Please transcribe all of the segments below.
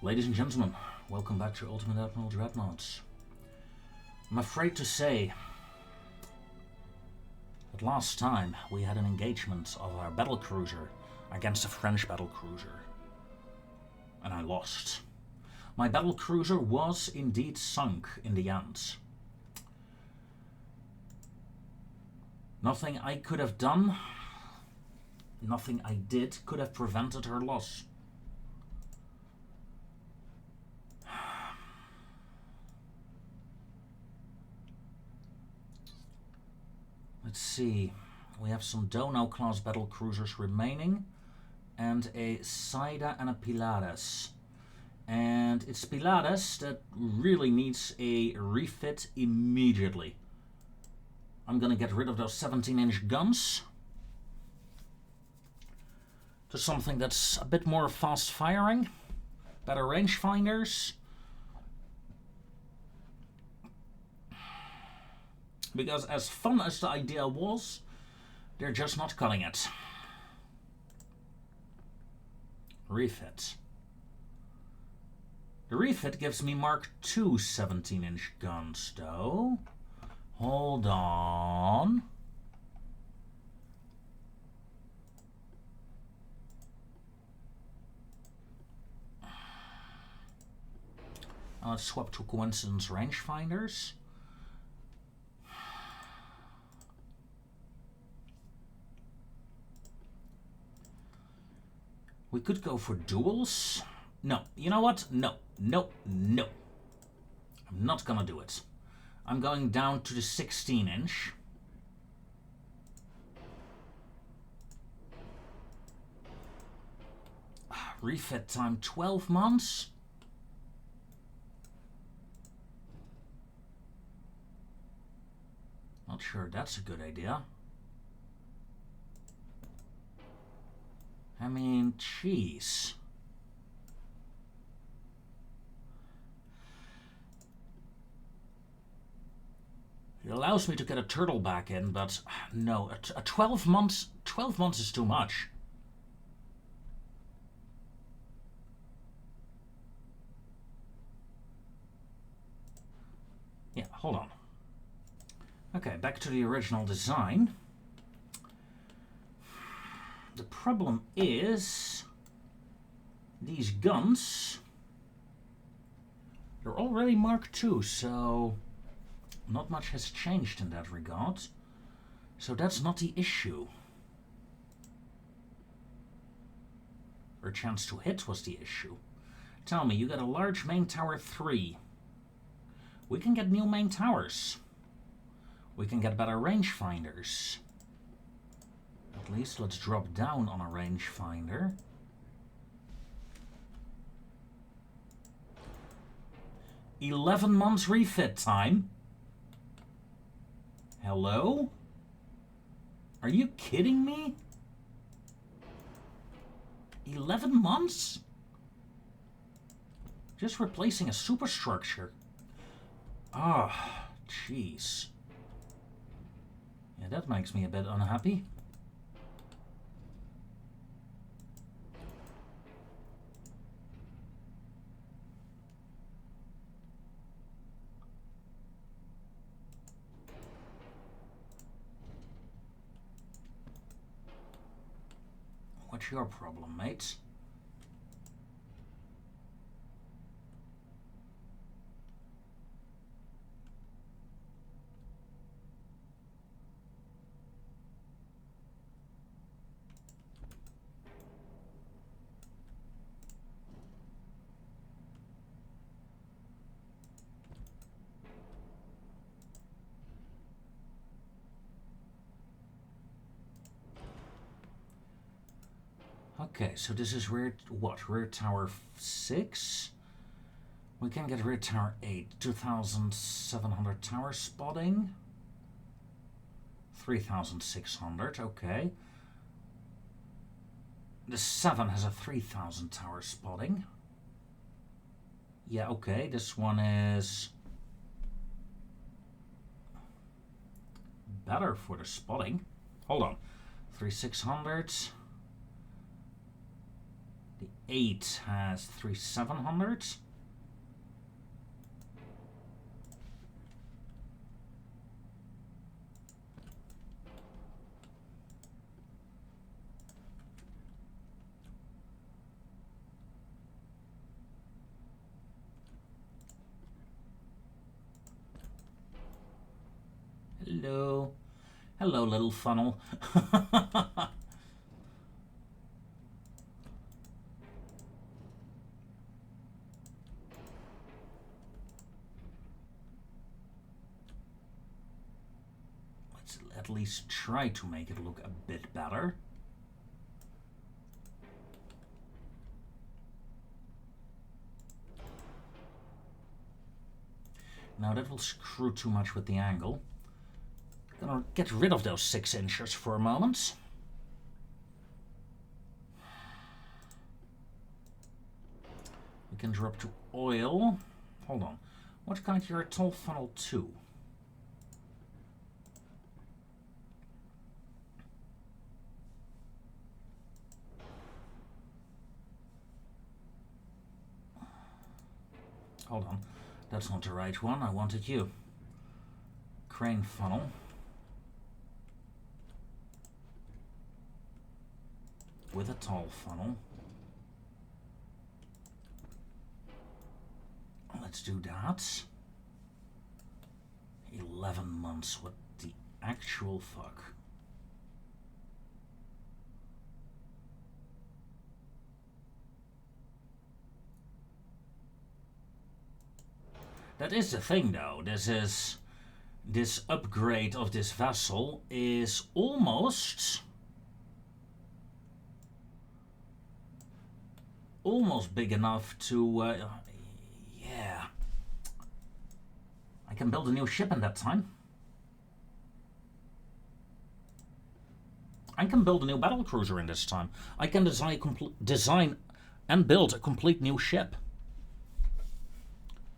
Ladies and gentlemen, welcome back to Ultimate Admiral Dreadnoughts. I'm afraid to say that last time we had an engagement of our battlecruiser against a French battlecruiser, and I lost. My battlecruiser was indeed sunk in the end. Nothing I could have done, nothing I did could have prevented her loss. Let's see, we have some Dono class battle cruisers remaining, and a Saida and a Pilares. And it's Pilares that really needs a refit immediately. I'm gonna get rid of those 17-inch guns to something that's a bit more fast firing, better rangefinders. Because as fun as the idea was, they're just not cutting it. Refit. The refit gives me Mark II 17-inch guns, though. Hold on. Let's swap to coincidence rangefinders. We could go for duels. No, you know what? No. I'm not gonna do it. I'm going down to the 16-inch. Refit time 12 months. Not sure that's a good idea. I mean, jeez. It allows me to get a turtle back in, but no, a 12 months is too much. Yeah, hold on. Okay, back to the original design. The problem is these guns, they're already Mark II, so not much has changed in that regard. So that's not the issue. Or chance to hit was the issue. Tell me, you got a large main tower 3. We can get new main towers. We can get better rangefinders. At least let's drop down on a rangefinder. "11 months refit time? Hello? Are you kidding me? 11 months? Just replacing a superstructure. Ah, jeez. Yeah, that makes me a bit unhappy. What's your problem, mate? Okay, so this is rear tower 6? We can get rear tower 8, 2,700 tower spotting. 3,600, okay. The 7 has a 3,000 tower spotting. Yeah, okay, this one is better for the spotting. Hold on, 3,600. The 8 has 3700. Hello. Hello, little funnel. Let's at least try to make it look a bit better. Now that will screw too much with the angle. Gonna get rid of those 6 inches for a moment. We can drop to oil. Hold on. What kind you're a tall funnel 2? Hold on. That's not the right one. I wanted you. Crane funnel. With a tall funnel. Let's do that. 11 months. What the actual fuck? That is the thing though. This upgrade of this vessel is almost big enough to yeah, I can build a new ship in that time. I can build a new battle cruiser in this time. I can design and build a complete new ship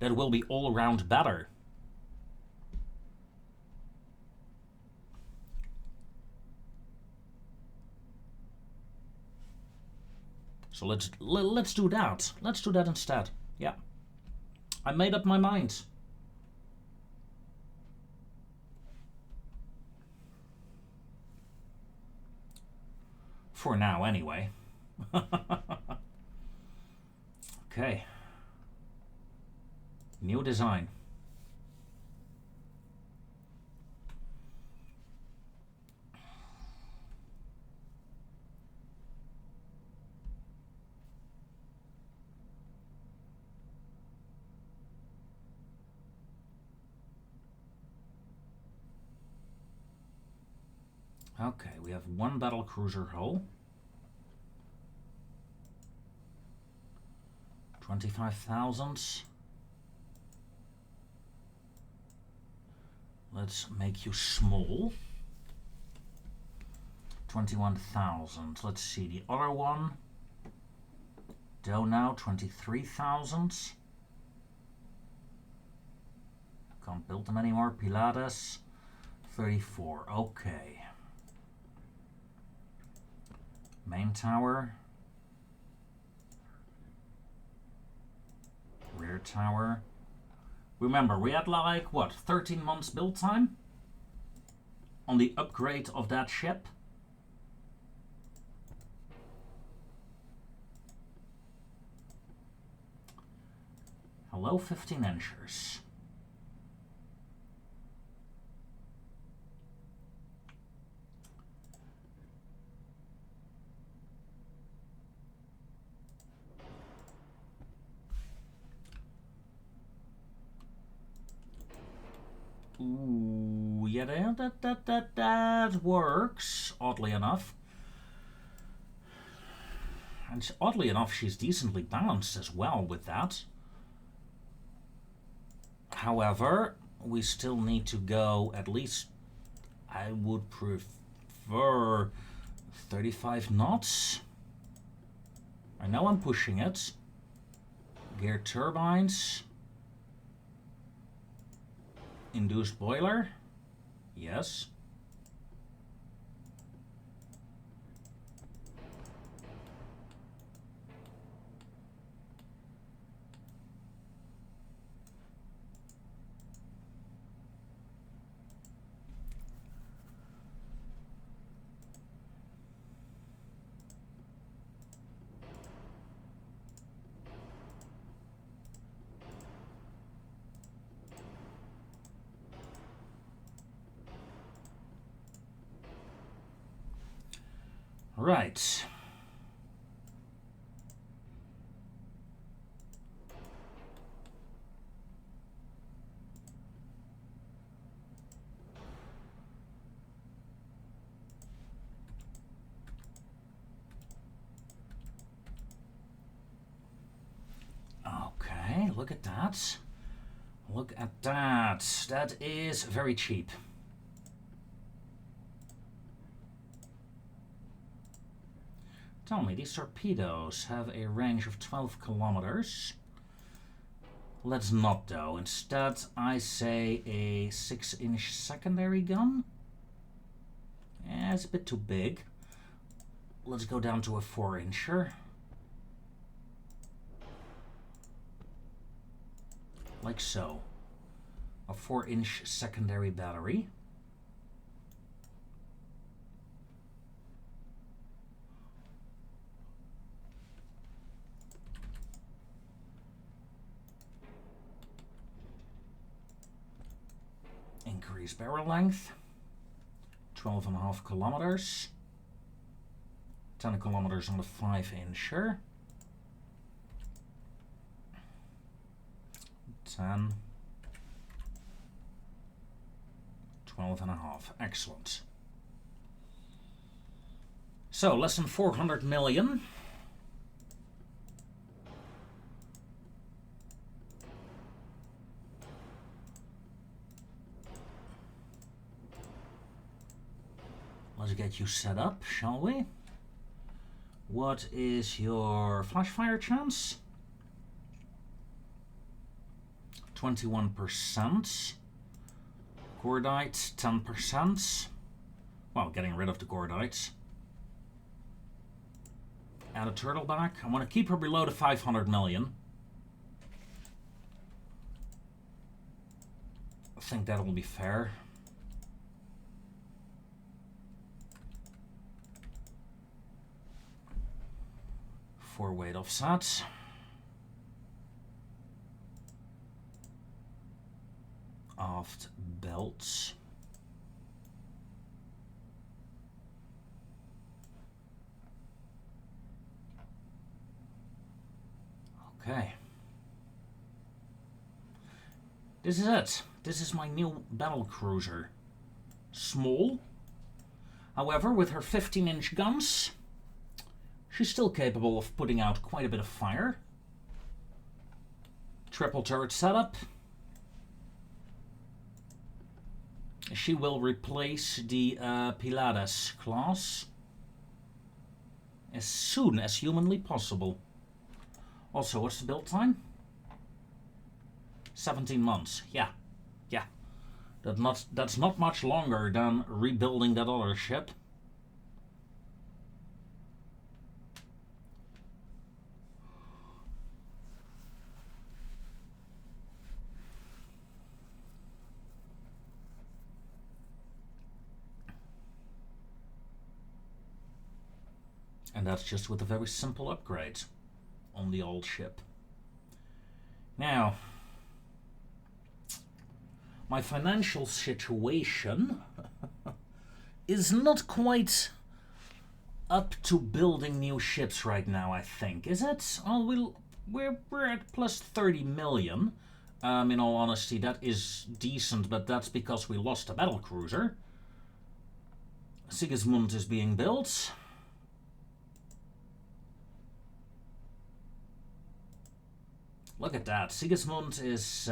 that will be all around better. So let's do that. Let's do that instead. Yeah. I made up my mind. For now, anyway. Okay. New design. Okay, we have 1 battle cruiser hull. 25,000. Let's make you small. 21,000. Let's see the other one. Now 23,000. Can't build them anymore. Pilatus 34. Okay. Main tower. Rear tower. Remember, we had like, what, 13 months build time on the upgrade of that ship? Hello, 15 inchers. Ooh, yeah, that works, oddly enough. And oddly enough, she's decently balanced as well with that. However, we still need to go at least, I would prefer 35 knots. I know I'm pushing it. Gear turbines. Induced boiler. Yes. Right. Okay, look at that. Look at that. That is very cheap. Tell me, these torpedoes have a range of 12 kilometers. Let's not, though. Instead, I say a 6-inch secondary gun. Yeah, it's a bit too big. Let's go down to a 4-incher. Like so. A 4-inch secondary battery. Increase barrel length. 12.5 kilometers. 10 kilometers on the 5-incher. 10. 12.5. Excellent. So, less than 400 million. Let's get you set up, shall we? What is your flash fire chance? 21%. Cordite, 10%. Well, getting rid of the cordites. Add a turtleback. I want to keep her below the 500 million. I think that will be fair. For weight offset. Aft belts. Okay. This is it. This is my new battle cruiser. Small. However, with her 15-inch guns, she's still capable of putting out quite a bit of fire. Triple turret setup. She will replace the Pylades class as soon as humanly possible. Also, what's the build time? 17 months. Yeah. That's not much longer than rebuilding that other ship. And that's just with a very simple upgrade on the old ship. Now, my financial situation is not quite up to building new ships right now, I think. Is it? Oh, we're at plus 30 million. In all honesty, that is decent, but that's because we lost a battle cruiser. Sigismund is being built. Look at that. Sigismund is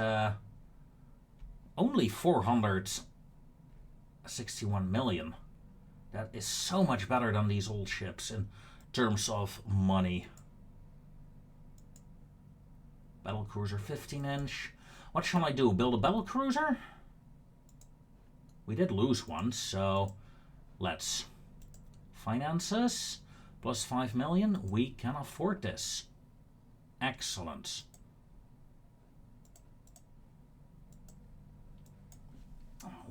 only 461 million. That is so much better than these old ships in terms of money. Battle cruiser 15-inch. What shall I do? Build a battle cruiser? We did lose one, so let's. Finances plus 5 million. We can afford this. Excellent.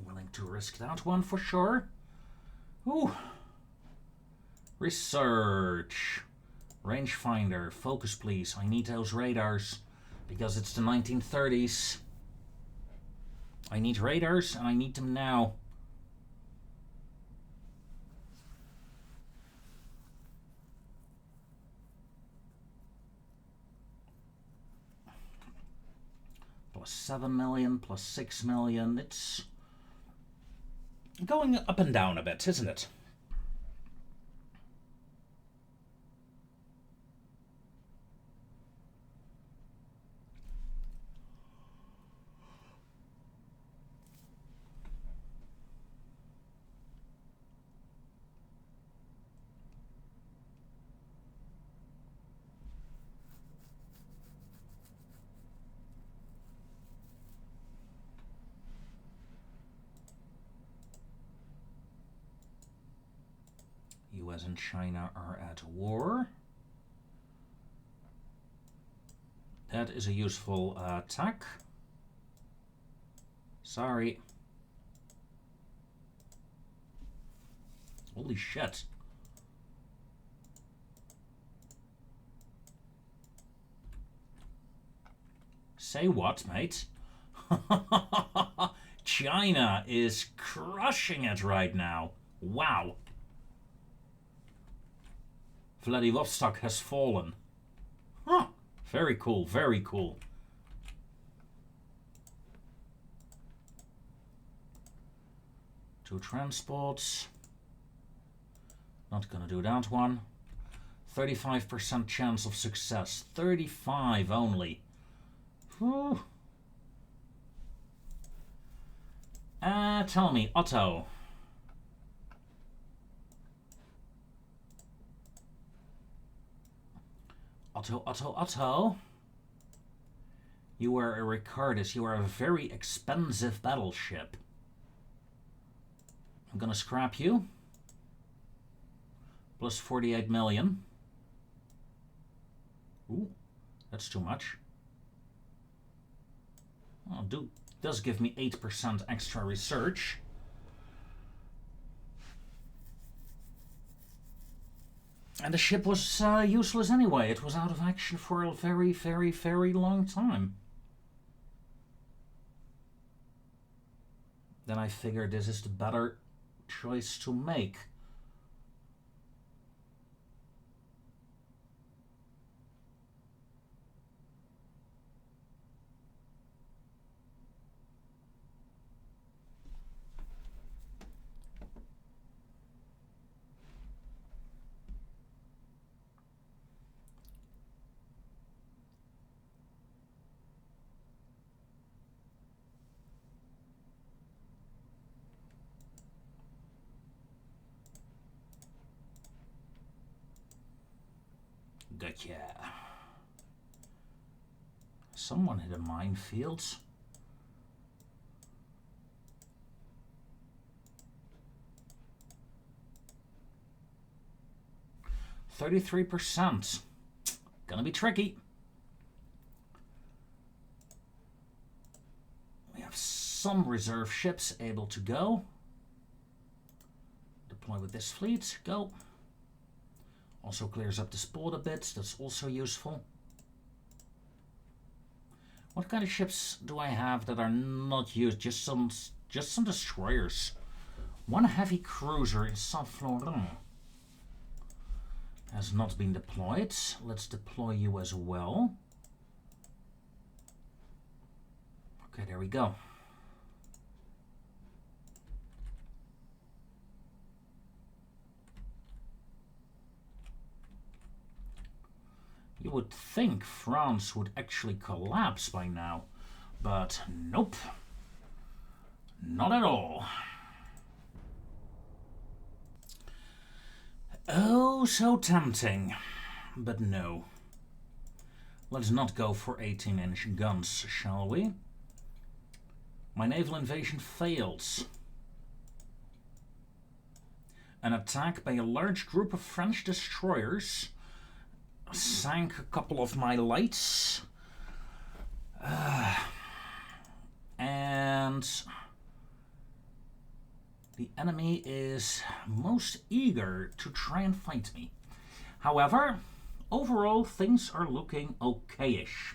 Willing to risk that one for sure. Ooh. Research. Rangefinder. Focus, please. I need those radars because it's the 1930s. I need radars and I need them now. Plus 7 million, plus 6 million. It's going up and down a bit, isn't it? US and China are at war. That is a useful attack. Sorry. Holy shit. Say what, mate? China is crushing it right now. Wow. Vladivostok has fallen. Huh. Very cool, very cool. Two transports. Not gonna do that one. 35% chance of success. 35 only. Whew. Tell me, Otto. Otto. You are a Ricardus. You are a very expensive battleship. I'm gonna scrap you. Plus 48 million. Ooh, that's too much. Oh, does give me 8% extra research. And the ship was useless anyway. It was out of action for a very, very, very long time. Then I figured this is the better choice to make. Gotcha. Someone hit a minefield. %33%. Gonna be tricky. We have some reserve ships able to go. Deploy with this fleet. Go. Also clears up the sport a bit. That's also useful. What kind of ships do I have that are not used? Just some destroyers. One heavy cruiser in Saint-Florent has not been deployed. Let's deploy you as well. Okay, there we go. You would think France would actually collapse by now, but nope. Not at all. Oh, so tempting, but no. Let's not go for 18-inch guns, shall we? My naval invasion fails. An attack by a large group of French destroyers sank a couple of my lights. And the enemy is most eager to try and fight me. However, overall things are looking okay-ish.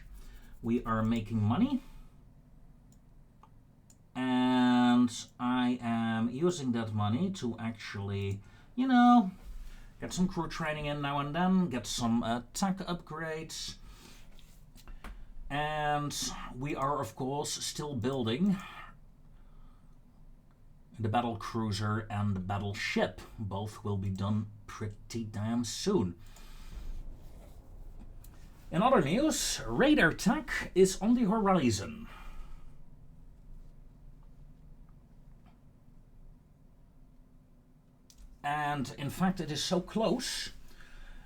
We are making money. And I am using that money to actually, you know, get some crew training in now and then, get some tech upgrades. And we are, of course, still building the battle cruiser and the battleship. Both will be done pretty damn soon. In other news, radar tech is on the horizon. And in fact, it is so close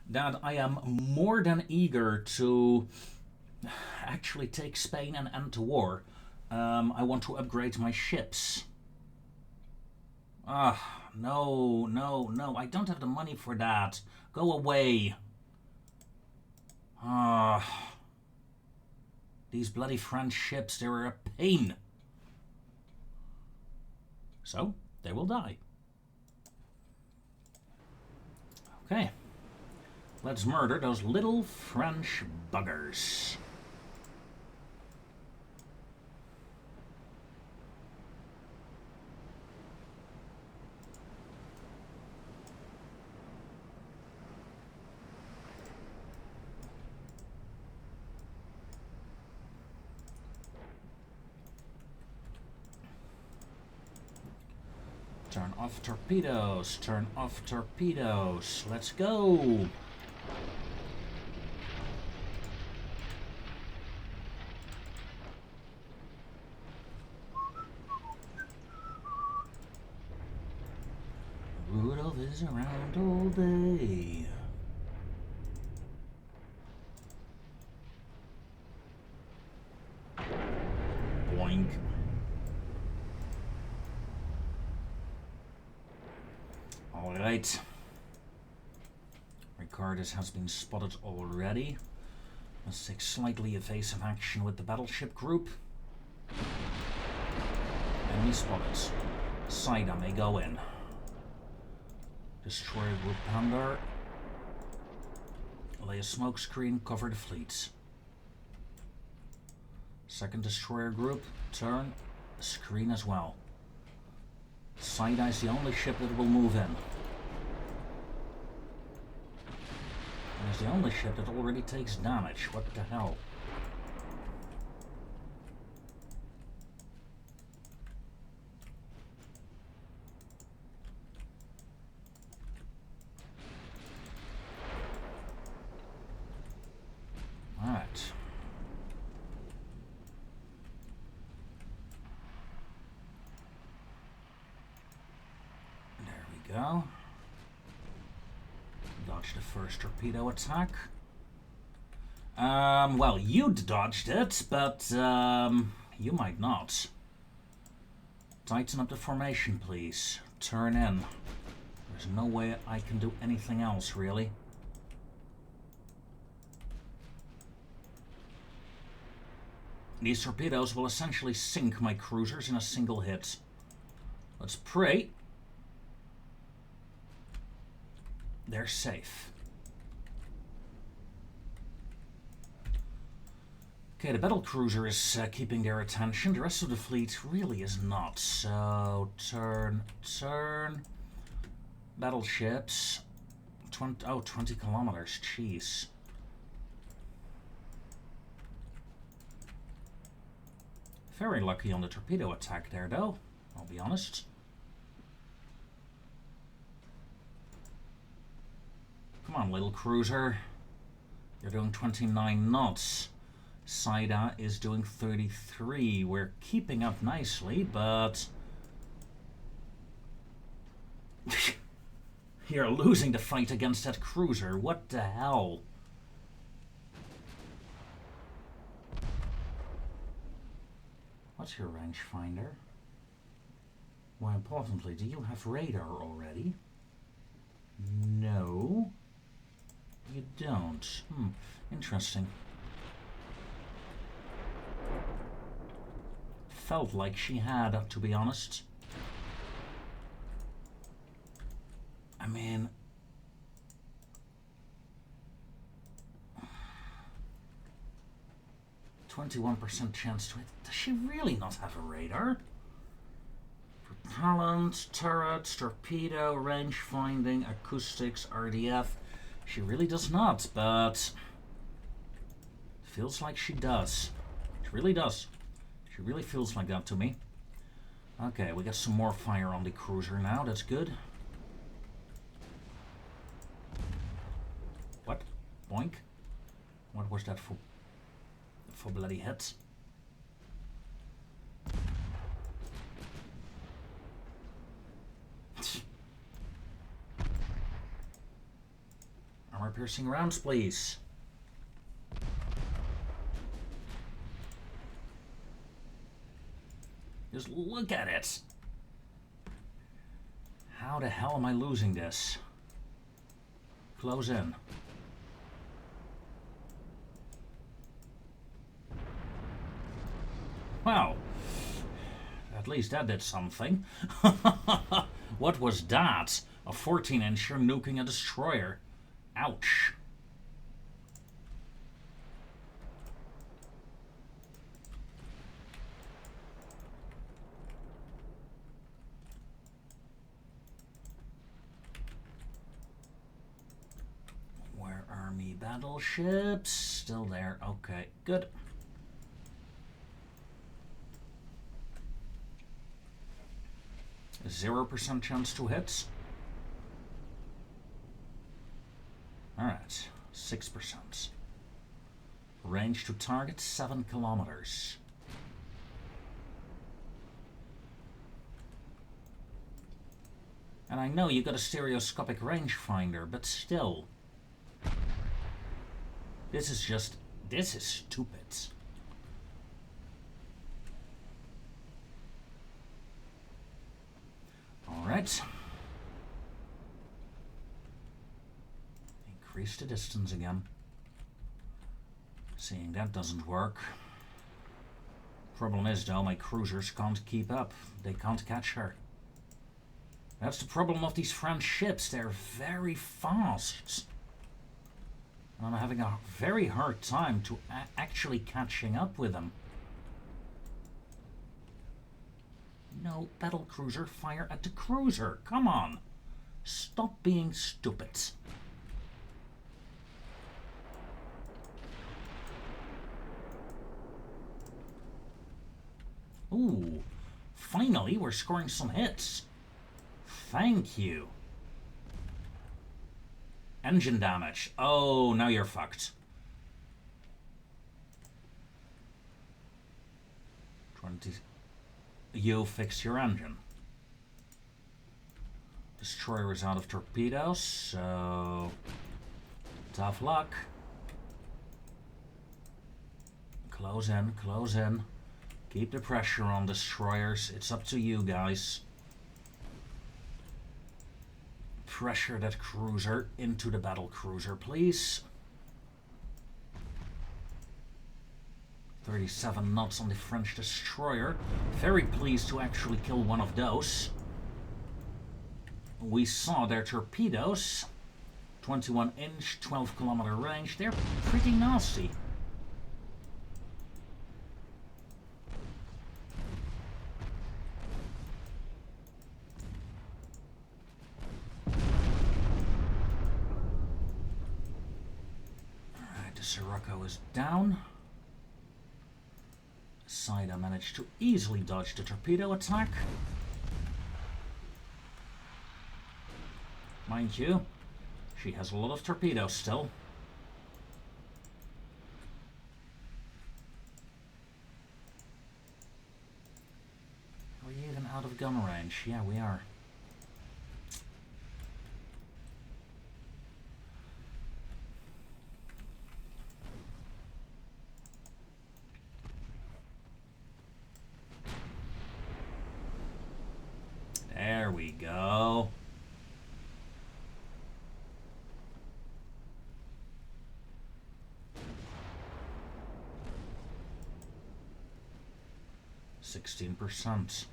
that I am more than eager to actually take Spain and end the war. I want to upgrade my ships. No, I don't have the money for that. Go away. These bloody French ships, they were a pain. So, they will die. Okay. Let's murder those little French buggers. Turn off torpedoes, turn off torpedoes. Let's go. Rudolph is around all day. Boink. Alright. Ricardus has been spotted already. Let's take slightly evasive action with the battleship group. Enemy spotted. Saida may go in. Destroyer group Pandar. Lay a smokescreen, cover the fleets. Second destroyer group, turn, screen as well. Saida is the only ship that will move in. And it's the only ship that already takes damage. What the hell? Alright. There we go. Dodge the first torpedo attack. Well, you'd dodged it, but you might not. Tighten up the formation, please. Turn in. There's no way I can do anything else, really. These torpedoes will essentially sink my cruisers in a single hit. Let's pray they're safe. Okay, the battle cruiser is keeping their attention. The rest of the fleet really is not. So, turn. Battleships. 20 kilometers. Jeez. Very lucky on the torpedo attack there, though. I'll be honest. Come on, little cruiser. You're doing 29 knots. Saida is doing 33. We're keeping up nicely, but you're losing the fight against that cruiser. What the hell? What's your rangefinder? More importantly, do you have radar already? No. You don't. Interesting. Felt like she had, to be honest. I mean... 21% chance to hit. Does she really not have a radar? Propellant, turrets, torpedo, range finding, acoustics, RDF. She really does not, but Feels like she does. She really does. She really feels like that to me. Okay, we got some more fire on the cruiser now. That's good. What? Boink? What was that for bloody hits? Armor piercing rounds, please. Just look at it. How the hell am I losing this? Close in. Well, at least that did something. What was that? A 14-incher nuking a destroyer. Ouch. Where are me battleships? Still there. Okay, good. A 0% chance to hit. Alright, 6%. Range to target 7 kilometers. And I know you got a stereoscopic rangefinder, but still. This is stupid. Alright. Increase the distance again. Seeing that doesn't work. Problem is though, my cruisers can't keep up. They can't catch her. That's the problem of these French ships. They're very fast. And I'm having a very hard time to actually catching up with them. No, battle cruiser, fire at the cruiser. Come on. Stop being stupid. Ooh, finally we're scoring some hits. Thank you. Engine damage. Oh, now you're fucked. 20. You fixed your engine. Destroyer is out of torpedoes, so tough luck. Close in, close in. Keep the pressure on destroyers. It's up to you guys. Pressure that cruiser into the battle cruiser, please. 37 knots on the French destroyer. Very pleased to actually kill one of those. We saw their torpedoes. 21 inch, 12 kilometer range. They're pretty nasty. Alright, the Sirocco is down. Saida managed to easily dodge the torpedo attack. Mind you, she has a lot of torpedoes still. Are we even out of gun range? Yeah, we are. There we go. %.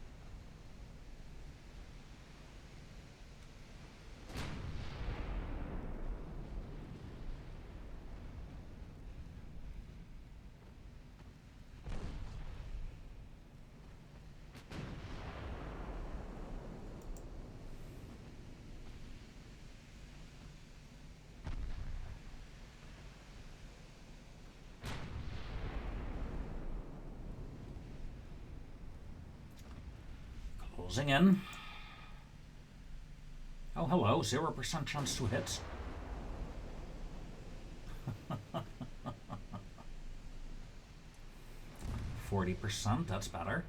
Closing in. Oh, hello, 0% chance to hit. 40%, that's better.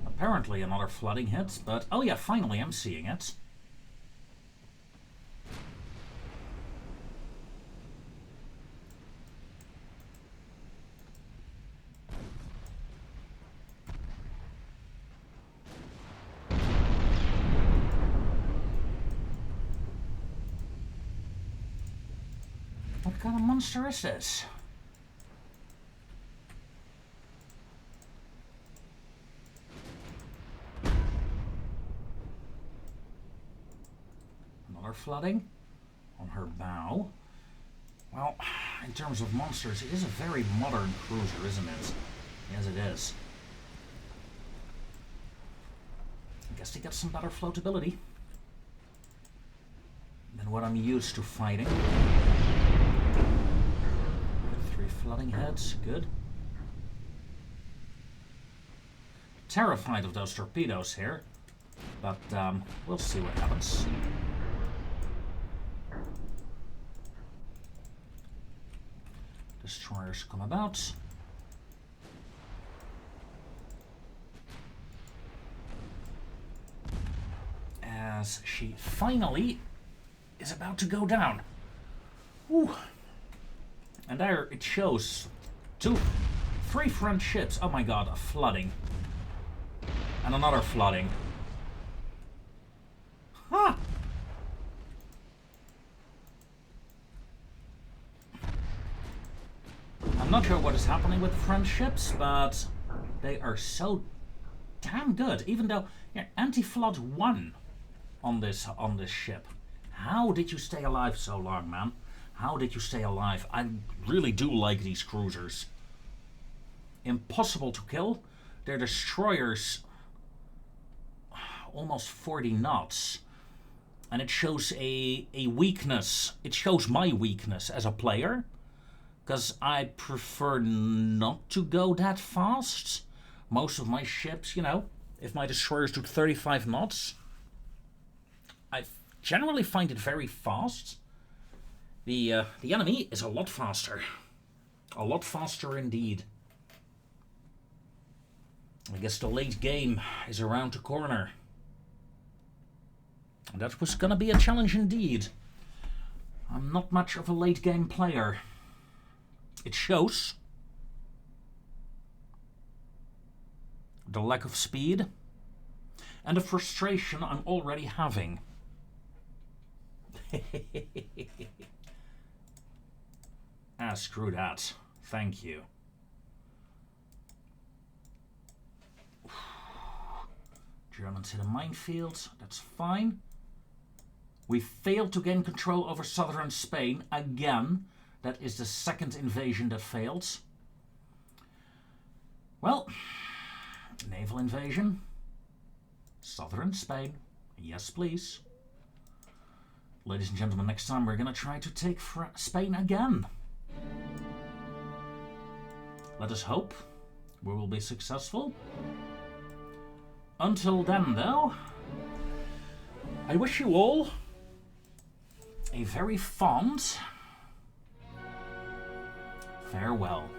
Apparently another flooding hit, but oh yeah, finally I'm seeing it. What kind of monster is this? Another flooding on her bow. Well, in terms of monsters, it is a very modern cruiser, isn't it? Yes, it is. I guess they got some better floatability than what I'm used to fighting. 3 flooding heads, good. Terrified of those torpedoes here, but we'll see what happens. Destroyers come about. As she finally is about to go down. Whew. And there it shows 3 French ships. Oh my god, a flooding. And another flooding. Ha! I'm not sure what is happening with the French ships, but they are so damn good. Even though, yeah, anti-flood 1 on this ship. How did you stay alive so long, man? How did you stay alive? I really do like these cruisers. Impossible to kill. Their destroyers almost 40 knots. And it shows a weakness. It shows my weakness as a player. Because I prefer not to go that fast. Most of my ships, you know, if my destroyers do 35 knots, I generally find it very fast. The enemy is a lot faster. A lot faster indeed. I guess the late game is around the corner. And that was gonna be a challenge indeed. I'm not much of a late game player. It shows. The lack of speed. And the frustration I'm already having. Ah, screw that. Thank you. Germans hit a minefield. That's fine. We failed to gain control over southern Spain again. That is the second invasion that failed. Well, naval invasion. Southern Spain. Yes, please. Ladies and gentlemen, next time we're going to try to take Spain again. Let us hope we will be successful. Until then, though, I wish you all a very fond farewell.